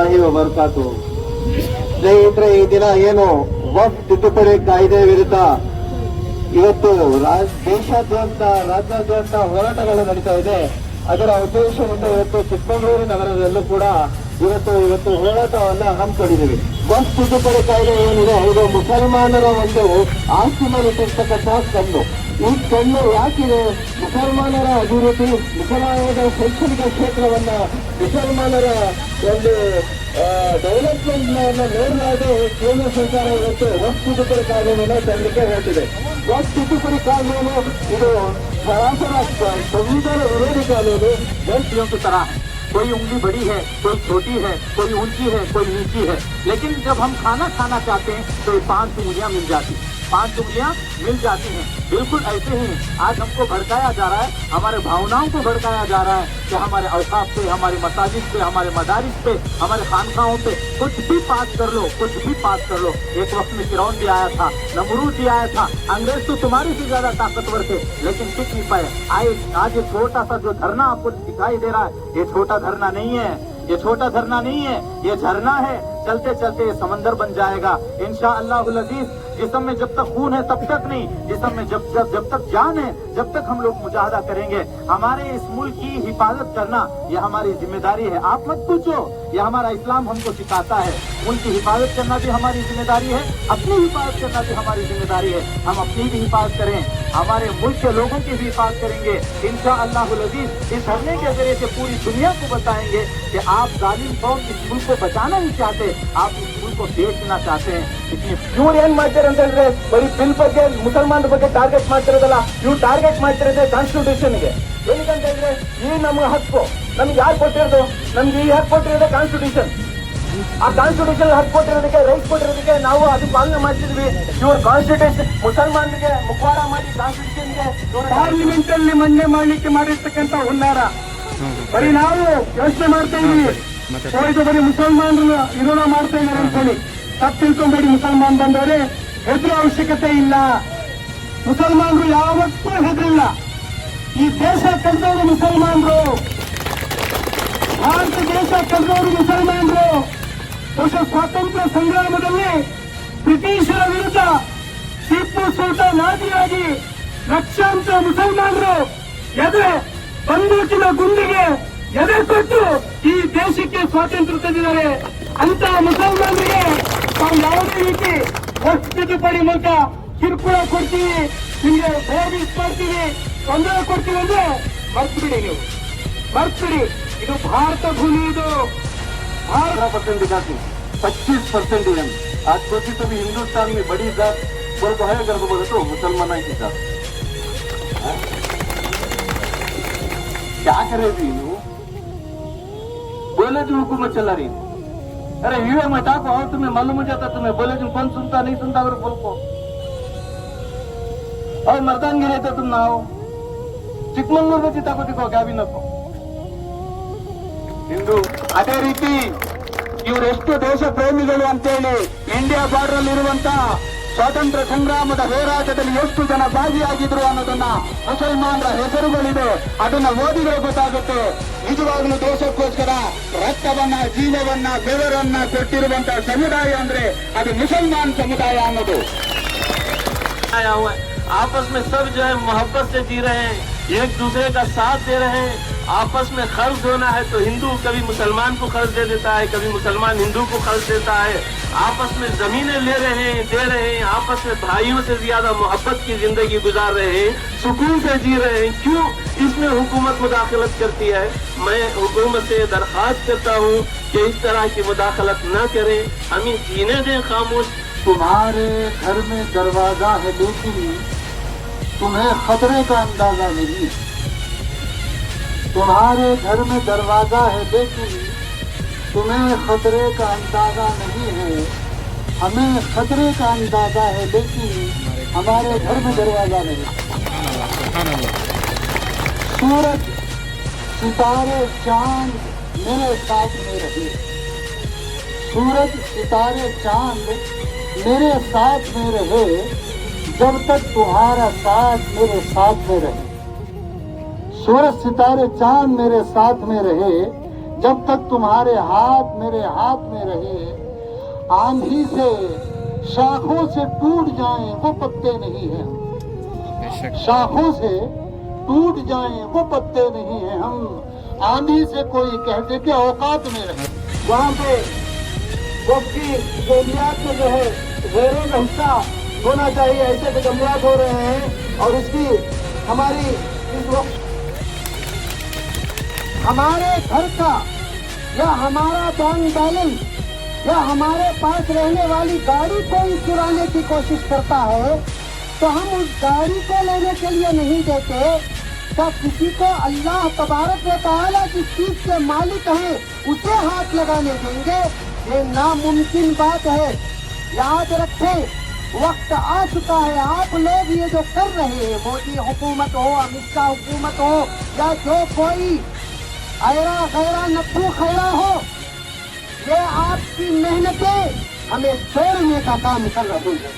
ವರಹಮತುಲ್ಲಾಹಿ ವಬರಕಾತು. ಸ್ನೇಹಿತರೆ, ಈ ದಿನ ಏನು ವಕ್ಫ್ ತಿದ್ದುಪಡಿ ಕಾಯ್ದೆ ವಿರುದ್ಧ ಇವತ್ತು ದೇಶಾದ್ಯಂತ ರಾಜ್ಯಾದ್ಯಂತ ಹೋರಾಟಗಳು ನಡೀತಾ ಇದೆ. ಅದರ ಉದ್ದೇಶದಿಂದ ಇವತ್ತು ಚಿಕ್ಕಮಗಳೂರು ನಗರದಲ್ಲೂ ಕೂಡ ಇವತ್ತು ಹೋರಾಟವನ್ನ ಹಮ್ಮಿಕೊಂಡಿದ್ದೀವಿ. ವಕ್ಫ್ ತಿದ್ದುಪಡಿ ಕಾಯ್ದೆ ಏನಿದೆ ಇದು ಮುಸಲ್ಮಾನರ ಒಂದು ಆಸ್ತಿ ಮೇಲೆ ಇಟ್ಟಿರ್ತಕ್ಕಂಥ ಕಣ್ಣು. ಈ ಕಣ್ಣು ಯಾಕಿದೆ? ಮುಸಲ್ಮಾನರ ಅಭಿವೃದ್ಧಿ, ಮುಸಲ್ಮಾನರ ಶೈಕ್ಷಣಿಕ ಕ್ಷೇತ್ರವನ್ನ, ಮುಸಲ್ಮಾನರ ಒಂದು ಡೆವಲಪ್ಮೆಂಟ್ ನೋಡಲಾದೆ ಕೇಂದ್ರ ಸರ್ಕಾರ ಇವತ್ತು ವಕ್ಫ್ ತಿದ್ದುಪಡಿ ಕಾನೂನನ್ನು ತರಲಿಕ್ಕೆ ಹೊರಟಿದೆ. ವಕ್ಫ್ ತಿದ್ದುಪಡಿ ಕಾನೂನು ಇದು ಸರಾಸರ ಸಂವಿಧಾನ ವಿರೋಧಿ ಕಾನೂನು. व्यक्तियों की तरह है, कोई उंगली बड़ी है, कोई छोटी है, कोई ऊंची है, कोई नीची है, लेकिन जब हम खाना खाना चाहते हैं तो ये 5 उंगलियां मिल जाती हैं, 5 उंगलियां मिल जाती हैं। बिल्कुल ऐसे ही आज हमको भड़काया जा रहा है, हमारे भावनाओं को भड़काया जा रहा है कि हमारे औकाफ पे, हमारे मसाजिद पे, हमारे मदारिस पे, हमारे खानखाहों पे कुछ भी पास कर लो, कुछ भी पास कर लो। एक वक्त में फिरौन भी आया था, नमरूद भी आया था, अंग्रेज तो तुम्हारी से ज्यादा ताकतवर थे लेकिन टिक नहीं पाए। आज ये छोटा सा जो धरना आपको दिखाई दे रहा है, ये छोटा धरना नहीं है, ये छोटा धरना नहीं है, ये झरना है। चलते चलते ये समंदर बन जाएगा इंशाअल्लाहुल अजीज। जिस्म में जब तक खून है तब तक नहीं, जिस्म में जब तक जान है जब तक हम लोग मुजाहदा करेंगे। हमारे इस मुल्क की हिफाजत करना ये हमारी जिम्मेदारी है। आप मत पूछो, ये हमारा इस्लाम हमको सिखाता है। उनकी हिफाजत करना भी हमारी जिम्मेदारी है, अपनी हिफाजत करना भी हमारी जिम्मेदारी है। हम अपनी भी हिफाजत करें, हमारे मुल्क के लोगों की भी हिफाजत करेंगे इंशाअल्लाहुल अजीज। इस धरने के जरिए से पूरी दुनिया को बताएंगे कि आप जालिम कौम इस मुल्क को बचाना नहीं चाहते, आप इस मुल्क को बेचना चाहते हैं। ಇವ್ರು ಏನ್ ಮಾಡ್ತಾರೆ ಅಂತ ಹೇಳಿದ್ರೆ ಬರೀ ಬಿಲ್ ಬಗ್ಗೆ, ಮುಸಲ್ಮಾನರ ಬಗ್ಗೆ ಟಾರ್ಗೆಟ್ ಮಾಡ್ತಿರೋದಲ್ಲ, ಇವ್ರು ಟಾರ್ಗೆಟ್ ಮಾಡ್ತಿರೋದೇ ಕಾನ್ಸ್ಟಿಟ್ಯೂಷನ್ಗೆ. ಏನಂತ ಹೇಳಿದ್ರೆ ಈ ನಮ್ಮ ಹಕ್ಕು ನಮ್ಗೆ ಯಾರು ಕೊಟ್ಟಿರೋದು? ನಮ್ಗೆ ಈ ಹಕ್ಕು ಕೊಟ್ಟಿರೋದೇ ಕಾನ್ಸ್ಟಿಟ್ಯೂಷನ್. ಆ ಕಾನ್ಸ್ಟಿಟ್ಯೂಷನ್ ಹಕ್ಕು ಕೊಟ್ಟಿರೋದಕ್ಕೆ, ರೈಟ್ ಕೊಟ್ಟಿರೋದಕ್ಕೆ ನಾವು ಅದು ಪಾಲನೆ ಮಾಡ್ತಿದ್ವಿ. ಇವ್ರು ಕಾನ್ಸ್ಟಿಟ್ಯೂಷನ್ ಮುಸಲ್ಮಾನರಿಗೆ ಮುಖವಾಡ ಮಾಡಿ ಕಾನ್ಸ್ಟಿಟ್ಯೂಷನ್ಗೆ ಪಾರ್ಲಿಮೆಂಟ್ ಅಲ್ಲಿ ಮಂಡನೆ ಮಾಡ್ಲಿಕ್ಕೆ ಮಾಡಿರ್ತಕ್ಕಂಥ ಹುನ್ನಾರ ಬರೀ ನಾವು ಯೋಚನೆ ಮಾಡ್ತಾ ಇದೀವಿ. ಇದು ಬರೀ ಮುಸಲ್ಮಾನರು ವಿರೋಧ ಮಾಡ್ತಾ ಇದ್ದಾರೆ ಅಂತ ಹೇಳಿ ತಪ್ಪು ತಿಳ್ಕೊಂಬೇಡಿ. ಮುಸಲ್ಮಾನ್ ಬಂದವರೇ ಹೆದರೋ ಅವಶ್ಯಕತೆ ಇಲ್ಲ. ಮುಸಲ್ಮಾನರು ಯಾವತ್ತೂ ಹೆದರಿಲ್ಲ. ಈ ದೇಶ ಕಳೆದವರು ಮುಸಲ್ಮಾನರು, ಭಾರತ ದೇಶ ಕಳೆದವರು ಮುಸಲ್ಮಾನರು. ಬಹುಶಃ ಸ್ವಾತಂತ್ರ್ಯ ಸಂಗ್ರಾಮದಲ್ಲಿ ಬ್ರಿಟಿಷರ ವಿರುದ್ಧ ಟಿಪ್ಪು ಸುಲ್ತಾನ್ ಆದಿಯಾಗಿ ಲಕ್ಷಾಂತರ ಮುಸಲ್ಮಾನರು ಎದೆ ಬಂದೂಕಿನ ಗುಂಡಿಗೆ ಎದೆ ಕೊಟ್ಟು ಈ ದೇಶಕ್ಕೆ ಸ್ವಾತಂತ್ರ್ಯ ತಂದಿದ್ದಾರೆ. ಅಂತ ಮುಸಲ್ಮಾನರಿಗೆ ನಾವು ಯಾವುದೇ ರೀತಿ ವಕ್ಫ್ ತಿದ್ದುಪಡಿ ಮೂಲಕ ಕಿರುಕುಳ ಕೊಡ್ತೀವಿ, ನಿಮಗೆ ಬೋರ್ಡಿಸ್ ಮಾಡ್ತೀವಿ, ತೊಂದರೆ ಕೊಡ್ತೀವಿ ಅಂದ್ರೆ ಮರ್ತ್ಬಿಡಿ, ನೀವು ಮರ್ತ್ಬಿಡಿ. ಇದು ಭಾರತ ಭೂಮಿ, ಇದು 18% दिखाती, 25% है। आज सोची तो भी हिंदुस्तान में बड़ी जात बोल तो है, अगर तो बोले तो मुसलमान की जात। क्या करे भी बोले जो हुकूमत चला रही। अरे यूए में टाको और तुम्हें मालूम हो जाता, तुम्हें बोले जो कौन सुनता नहीं सुनता अगर बोल को। और मर्दानगी रहते तुम ना हो, चिಕ್ಕಮಗಳೂರು में चिता को दिखो क्या भी नको ಹಿಂದೂ. ಅದೇ ರೀತಿ ಇವರೆಷ್ಟು ದೇಶ ಪ್ರೇಮಿಗಳು ಅಂತೇಳಿ ಇಂಡಿಯಾ ಬಾರ್ಡರ್ ಅಲ್ಲಿ ಇರುವಂತ ಸ್ವಾತಂತ್ರ್ಯ ಸಂಗ್ರಾಮದ ಹೋರಾಟದಲ್ಲಿ ಎಷ್ಟು ಜನ ಭಾಗಿಯಾಗಿದ್ರು ಅನ್ನೋದನ್ನ ಮುಸಲ್ಮಾನರ ಹೆಸರುಗಳಿದೆ, ಅದನ್ನ ಓದಿದ್ರೆ ಗೊತ್ತಾಗುತ್ತೆ. ನಿಜವಾಗ್ಲೂ ದೇಶಕ್ಕೋಸ್ಕರ ರಕ್ತವನ್ನ, ಜೀವವನ್ನ, ಬೆವರನ್ನ ಕೊಟ್ಟಿರುವಂತ ಸಮುದಾಯ ಅಂದ್ರೆ ಅದು ಮುಸಲ್ಮಾನ್ ಸಮುದಾಯ ಅನ್ನೋದು. आपस में सब जो है मोहब्बत से जी रहे हैं, एक दूसरे का साथ दे रहे हैं। आपस में खर्च होना है तो हिंदू कभी मुसलमान को खर्च दे देता है, कभी मुसलमान हिंदू को खर्च देता है। आपस में जमीनें ले रहे हैं, दे रहे हैं, आपस में भाइयों से ज्यादा मोहब्बत की जिंदगी गुजार रहे हैं, सुकून से जी रहे हैं। क्यों इसमें हुकूमत मुदाखलत करती है? मैं हुकूमत से दरख्वास्त करता हूँ कि इस तरह की मुदाखलत न करें, हमें जीने दें खामोश। तुम्हारे घर में दरवाजा है लेकिन तुम्हें खतरे का अंदाजा नहीं। तुम्हारे घर में दरवाजा है लेकिन तुम्हें खतरे का अंदाजा नहीं है। हमें खतरे का अंदाजा है लेकिन हमारे घर में दरवाजा नहीं। सूरज, सितारे, चांद मेरे साथ में रहे। सूरज, सितारे, चांद मेरे साथ में रहे जब तक तुम्हारा साथ मेरे साथ में रहे। सूरज, सितारे, चांद मेरे साथ में रहे जब तक तुम्हारे हाथ मेरे हाथ में रहे, आंधी से शाखों से टूट जाएं वो पत्ते नहीं हैं हम, शाखों से टूट जाएं वो पत्ते नहीं हैं हम। आंधी से कोई कह दे कि औकात में रहे, वहाँ पे वक्त की जरूरियात में जो है गैरों का हिस्सा होना चाहिए, ऐसे तजम्मुआत हो रहे हैं। और इसकी हमारी इस वक्त हमारे घर का या हमारा बैंक बैलेंस या हमारे पास रहने वाली गाड़ी कोई चुराने की कोशिश करता है तो हम उस गाड़ी को लेने के लिए नहीं देते, क्या किसी को अल्लाह तबारक व तआला जिस चीज के मालिक हैं उसे हाथ लगाने देंगे? ये नामुमकिन बात है। याद रखें, वक्त आ चुका है। आप लोग ये जो कर रहे हैं, मोदी हुकूमत हो, अमित शाह हुकूमत हो या जो कोई ऐरा गैरा नब्बू खैरा हो, ये आपकी मेहनतें हमें छोड़ने का काम कर रही है।